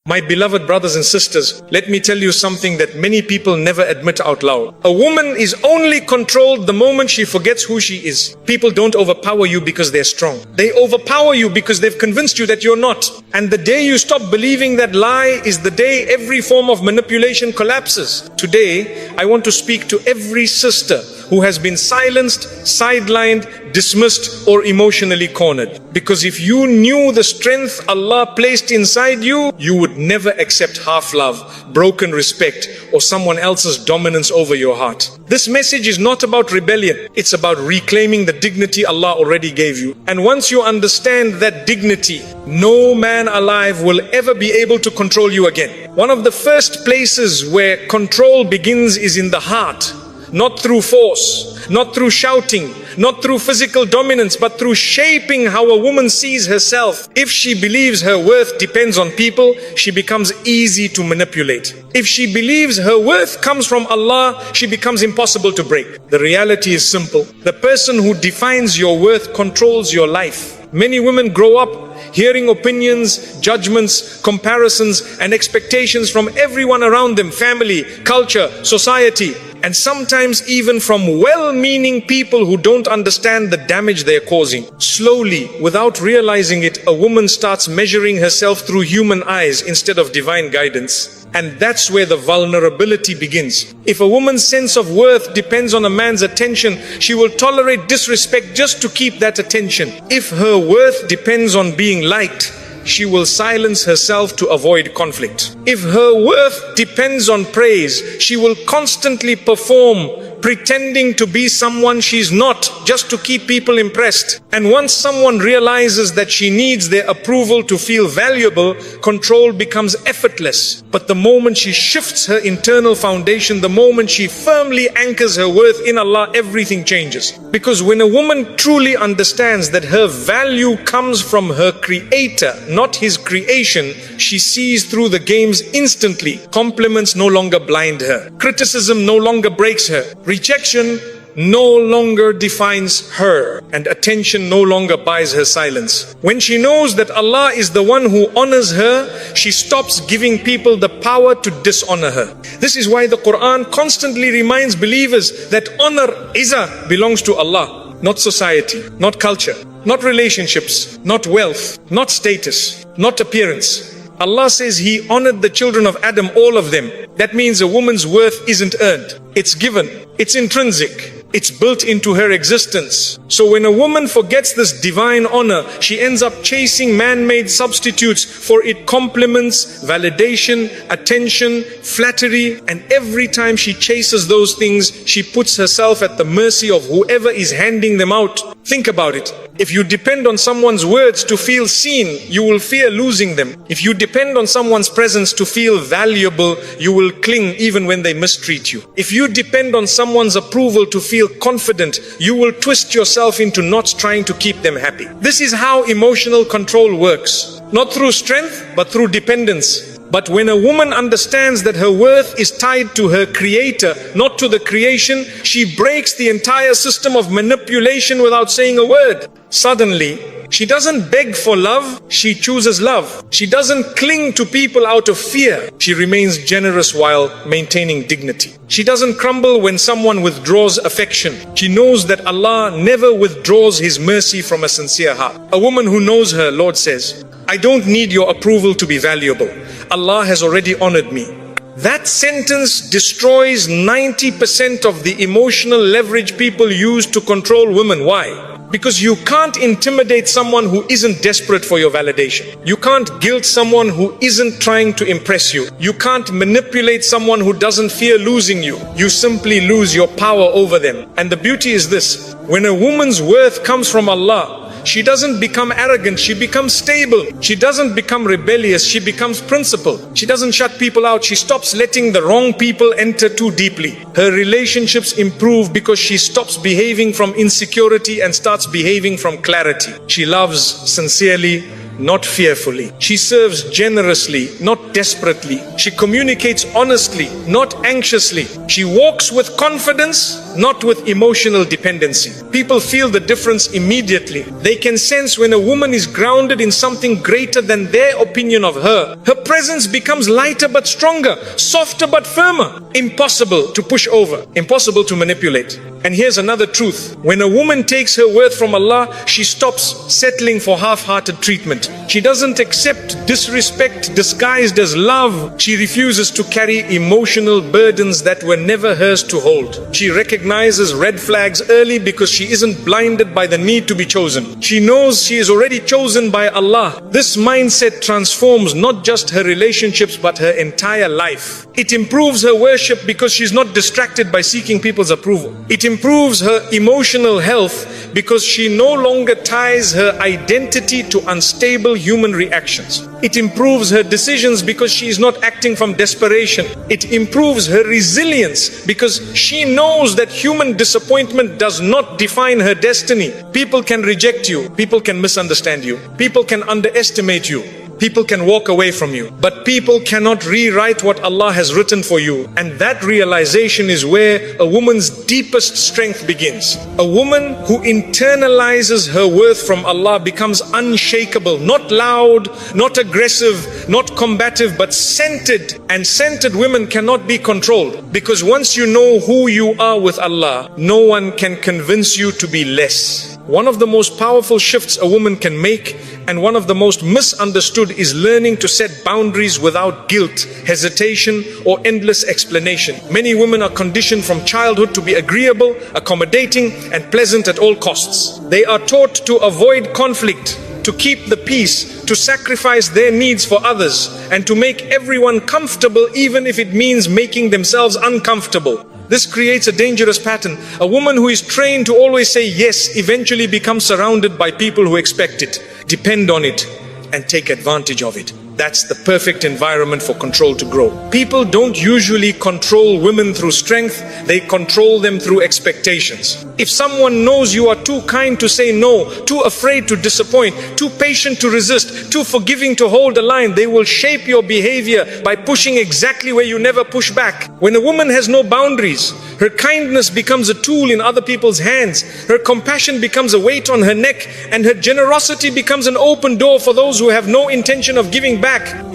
My beloved brothers and sisters, let me tell you something that many people never admit out loud. A woman is only controlled the moment she forgets who she is. People don't overpower you because they're strong. They overpower you because they've convinced you that you're not. And the day you stop believing that lie is the day every form of manipulation collapses. Today, I want to speak to every sister who has been silenced, sidelined, dismissed, or emotionally cornered. Because if you knew the strength Allah placed inside you, you would never accept half love, broken respect, or someone else's dominance over your heart. This message is not about rebellion. It's about reclaiming the dignity Allah already gave you. And once you understand that dignity, no man alive will ever be able to control you again. One of the first places where control begins is in the heart. Not through force, not through shouting, not through physical dominance, but through shaping how a woman sees herself. If she believes her worth depends on people, she becomes easy to manipulate. If she believes her worth comes from Allah, she becomes impossible to break. The reality is simple. The person who defines your worth controls your life. Many women grow up hearing opinions, judgments, comparisons, and expectations from everyone around them, family, culture, society, and sometimes even from well-meaning people who don't understand the damage they are causing. Slowly, without realizing it, a woman starts measuring herself through human eyes instead of divine guidance. And that's where the vulnerability begins. If a woman's sense of worth depends on a man's attention, she will tolerate disrespect just to keep that attention. If her worth depends on being liked, she will silence herself to avoid conflict. If her worth depends on praise, she will constantly perform, pretending to be someone she's not, just to keep people impressed. And once someone realizes that she needs their approval to feel valuable, control becomes effortless. But the moment she shifts her internal foundation, the moment she firmly anchors her worth in Allah, everything changes. Because when a woman truly understands that her value comes from her Creator, not His creation, she sees through the games instantly. Compliments no longer blind her. Criticism no longer breaks her. Rejection no longer defines her, and attention no longer buys her silence. When she knows that Allah is the one who honors her, she stops giving people the power to dishonor her. This is why the Quran constantly reminds believers that honor, izzah, belongs to Allah, not society, not culture, not relationships, not wealth, not status, not appearance. Allah says He honored the children of Adam, all of them. That means a woman's worth isn't earned. It's given. It's intrinsic. It's built into her existence. So when a woman forgets this divine honor, she ends up chasing man-made substitutes for it. Compliments, validation, attention, flattery, and every time she chases those things, she puts herself at the mercy of whoever is handing them out. Think about it. If you depend on someone's words to feel seen, you will fear losing them. If you depend on someone's presence to feel valuable, you will cling even when they mistreat you. If you depend on someone's approval to feel confident, you will twist yourself into knots trying to keep them happy. This is how emotional control works. Not through strength, but through dependence. But when a woman understands that her worth is tied to her Creator, not to the creation, she breaks the entire system of manipulation without saying a word. Suddenly, she doesn't beg for love, she chooses love. She doesn't cling to people out of fear. She remains generous while maintaining dignity. She doesn't crumble when someone withdraws affection. She knows that Allah never withdraws His mercy from a sincere heart. A woman who knows her Lord says, I don't need your approval to be valuable. Allah has already honored me. That sentence destroys 90% of the emotional leverage people use to control women. Why? Because you can't intimidate someone who isn't desperate for your validation. You can't guilt someone who isn't trying to impress you. You can't manipulate someone who doesn't fear losing you. You simply lose your power over them. And the beauty is this: when a woman's worth comes from Allah, she doesn't become arrogant, she becomes stable. She doesn't become rebellious, she becomes principled. She doesn't shut people out, she stops letting the wrong people enter too deeply. Her relationships improve because she stops behaving from insecurity and starts behaving from clarity. She loves sincerely, not fearfully. She serves generously, not desperately. She communicates honestly, not anxiously. She walks with confidence, not with emotional dependency. People feel the difference immediately. They can sense when a woman is grounded in something greater than their opinion of her. Her presence becomes lighter but stronger, softer but firmer. Impossible to push over, impossible to manipulate. And here's another truth. When a woman takes her worth from Allah, she stops settling for half-hearted treatment. She doesn't accept disrespect disguised as love. She refuses to carry emotional burdens that were never hers to hold. She recognizes red flags early because she isn't blinded by the need to be chosen. She knows she is already chosen by Allah. This mindset transforms not just her relationships but her entire life. It improves her worship because she's not distracted by seeking people's approval. It improves her emotional health because she no longer ties her identity to unstable human reactions. It improves her decisions because she is not acting from desperation. It improves her resilience because she knows that human disappointment does not define her destiny. People can reject you. People can misunderstand you. People can underestimate you. People can walk away from you, but people cannot rewrite what Allah has written for you. And that realization is where a woman's deepest strength begins. A woman who internalizes her worth from Allah becomes unshakable, not loud, not aggressive, not combative, but centered. And centered women cannot be controlled, because once you know who you are with Allah, no one can convince you to be less. One of the most powerful shifts a woman can make, and one of the most misunderstood, is learning to set boundaries without guilt, hesitation, or endless explanation. Many women are conditioned from childhood to be agreeable, accommodating, and pleasant at all costs. They are taught to avoid conflict, to keep the peace, to sacrifice their needs for others, and to make everyone comfortable even if it means making themselves uncomfortable. This creates a dangerous pattern. A woman who is trained to always say yes eventually becomes surrounded by people who expect it, depend on it, and take advantage of it. That's the perfect environment for control to grow. People don't usually control women through strength, they control them through expectations. If someone knows you are too kind to say no, too afraid to disappoint, too patient to resist, too forgiving to hold a line, they will shape your behavior by pushing exactly where you never push back. When a woman has no boundaries, her kindness becomes a tool in other people's hands, her compassion becomes a weight on her neck, and her generosity becomes an open door for those who have no intention of giving back.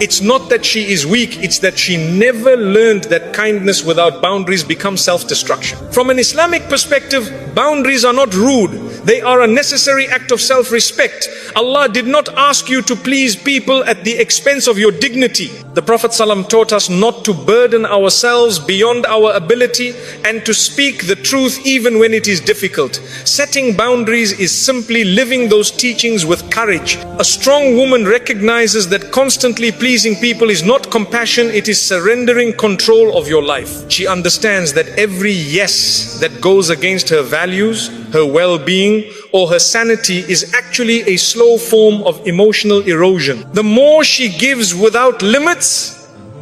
It's not that she is weak, it's that she never learned that kindness without boundaries becomes self-destruction. From an Islamic perspective, boundaries are not rude. They are a necessary act of self-respect. Allah did not ask you to please people at the expense of your dignity. The Prophet ﷺ taught us not to burden ourselves beyond our ability and to speak the truth even when it is difficult. Setting boundaries is simply living those teachings with courage. A strong woman recognizes that constantly pleasing people is not compassion, it is surrendering control of your life. She understands that every yes that goes against her values, her well-being, or her sanity is actually a slow form of emotional erosion. The more she gives without limits,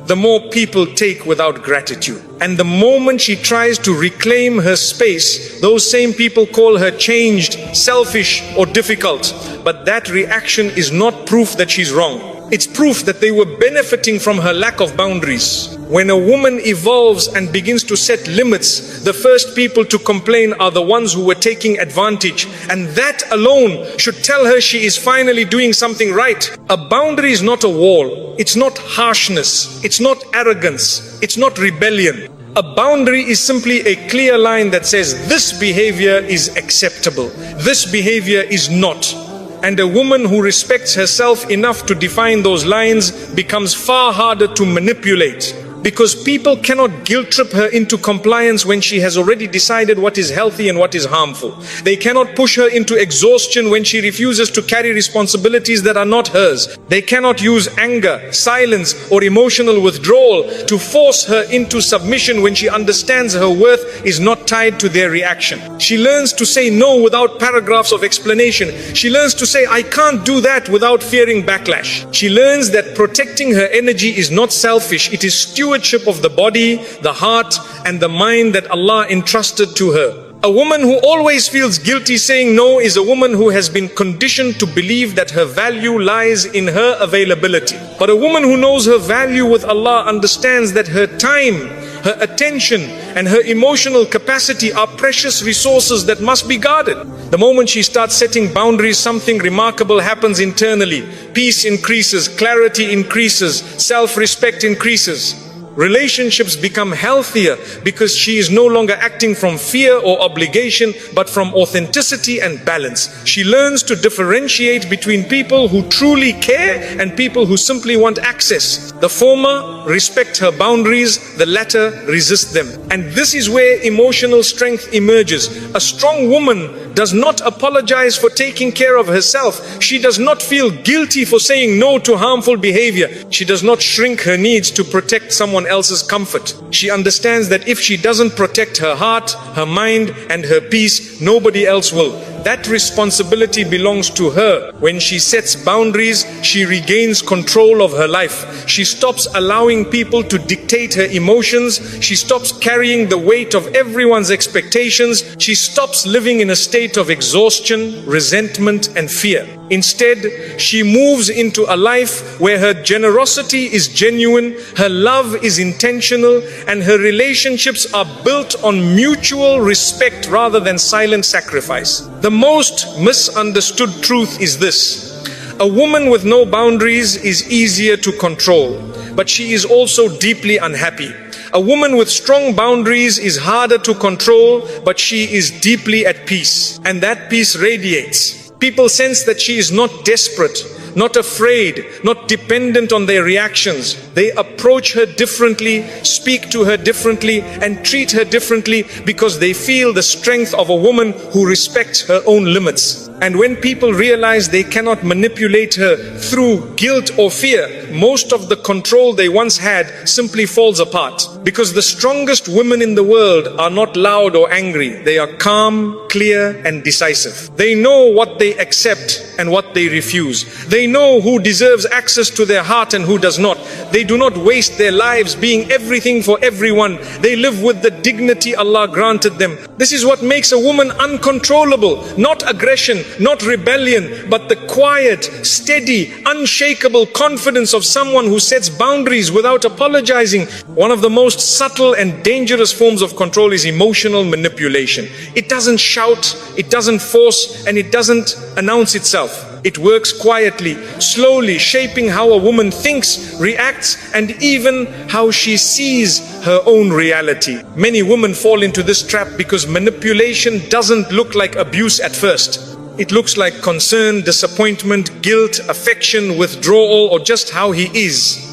the more people take without gratitude. And the moment she tries to reclaim her space, those same people call her changed, selfish, or difficult. But that reaction is not proof that she's wrong. It's proof that they were benefiting from her lack of boundaries. When a woman evolves and begins to set limits, the first people to complain are the ones who were taking advantage. And that alone should tell her she is finally doing something right. A boundary is not a wall. It's not harshness. It's not arrogance. It's not rebellion. A boundary is simply a clear line that says this behavior is acceptable. This behavior is not. And a woman who respects herself enough to define those lines becomes far harder to manipulate. Because people cannot guilt trip her into compliance when she has already decided what is healthy and what is harmful. They cannot push her into exhaustion when she refuses to carry responsibilities that are not hers. They cannot use anger, silence, or emotional withdrawal to force her into submission when she understands her worth is not tied to their reaction. She learns to say no without paragraphs of explanation. She learns to say, I can't do that, without fearing backlash. She learns that protecting her energy is not selfish, it is stewardship of the body, the heart, and the mind that Allah entrusted to her. A woman who always feels guilty saying no is a woman who has been conditioned to believe that her value lies in her availability. But a woman who knows her value with Allah understands that her time, her attention, and her emotional capacity are precious resources that must be guarded. The moment she starts setting boundaries, something remarkable happens internally. Peace increases, clarity increases, self-respect increases. Relationships become healthier because she is no longer acting from fear or obligation, but from authenticity and balance. She learns to differentiate between people who truly care and people who simply want access. The former respect her boundaries, the latter resist them. And this is where emotional strength emerges. A strong woman does not apologize for taking care of herself. She does not feel guilty for saying no to harmful behavior. She does not shrink her needs to protect someone else's comfort. She understands that if she doesn't protect her heart, her mind, and her peace, nobody else will. That responsibility belongs to her. When she sets boundaries, she regains control of her life. She stops allowing people to dictate her emotions. She stops carrying the weight of everyone's expectations. She stops living in a state of exhaustion, resentment, and fear. Instead, she moves into a life where her generosity is genuine, her love is intentional, and her relationships are built on mutual respect rather than silent sacrifice. The most misunderstood truth is this: a woman with no boundaries is easier to control, but she is also deeply unhappy. A woman with strong boundaries is harder to control, but she is deeply at peace, and that peace radiates. People sense that she is not desperate, not afraid, not dependent on their reactions. They approach her differently, speak to her differently, and treat her differently because they feel the strength of a woman who respects her own limits. And when people realize they cannot manipulate her through guilt or fear, most of the control they once had simply falls apart. Because the strongest women in the world are not loud or angry. They are calm, clear, and decisive. They know what they accept and what they refuse. They know who deserves access to their heart and who does not. They do not waste their lives being everything for everyone. They live with the dignity Allah granted them. This is what makes a woman uncontrollable. Not aggression, not rebellion, but the quiet, steady, unshakable confidence of someone who sets boundaries without apologizing. One of the most subtle and dangerous forms of control is emotional manipulation. It doesn't shout, it doesn't force, and it doesn't announce itself. It works quietly, slowly, shaping how a woman thinks, reacts, and even how she sees her own reality. Many women fall into this trap because manipulation doesn't look like abuse at first. It looks like concern, disappointment, guilt, affection, withdrawal, or just how he is.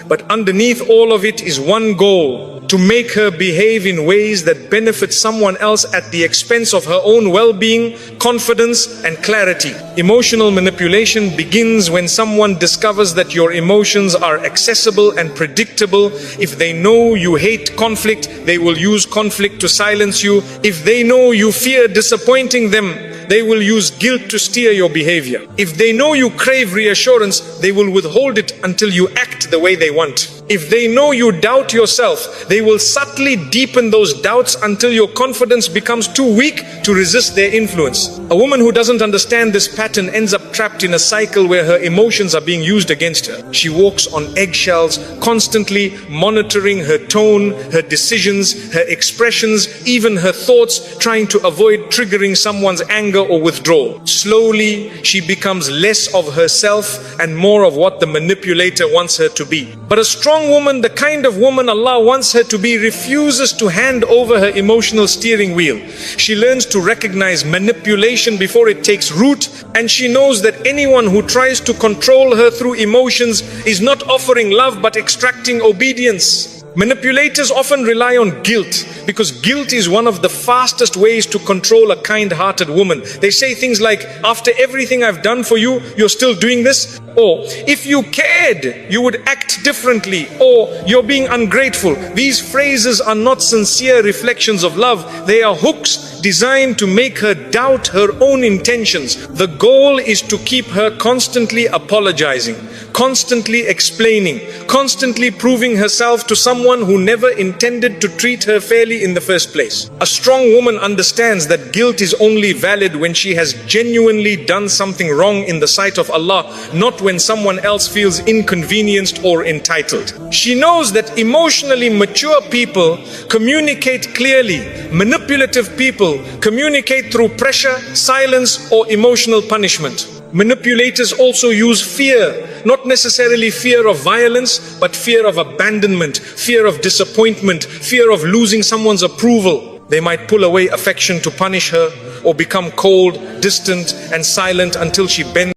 But underneath all of it is one goal: to make her behave in ways that benefit someone else at the expense of her own well-being, confidence, and clarity. Emotional manipulation begins when someone discovers that your emotions are accessible and predictable. If they know you hate conflict, they will use conflict to silence you. If they know you fear disappointing them, they will use guilt to steer your behavior. If they know you crave reassurance, they will withhold it until you act the way they want. If they know you doubt yourself, they will subtly deepen those doubts until your confidence becomes too weak to resist their influence. A woman who doesn't understand this pattern ends up trapped in a cycle where her emotions are being used against her. She walks on eggshells, constantly monitoring her tone, her decisions, her expressions, even her thoughts, trying to avoid triggering someone's anger or withdrawal. Slowly, she becomes less of herself and more of what the manipulator wants her to be. But a strong woman, the kind of woman Allah wants her to be, refuses to hand over her emotional steering wheel. She learns to recognize manipulation before it takes root, and she knows that anyone who tries to control her through emotions is not offering love but extracting obedience. Manipulators often rely on guilt because guilt is one of the fastest ways to control a kind-hearted woman. They say things like, after everything I've done for you, you're still doing this? or if you cared, you would act differently, or you're being ungrateful. These phrases are not sincere reflections of love. They are hooks designed to make her doubt her own intentions. The goal is to keep her constantly apologizing, constantly explaining, constantly proving herself to someone who never intended to treat her fairly in the first place. A strong woman understands that guilt is only valid when she has genuinely done something wrong in the sight of Allah, not when someone else feels inconvenienced or entitled. She knows that emotionally mature people communicate clearly. Manipulative people communicate through pressure, silence, or emotional punishment. Manipulators also use fear, not necessarily fear of violence, but fear of abandonment, fear of disappointment, fear of losing someone's approval. They might pull away affection to punish her, or become cold, distant, and silent until she bends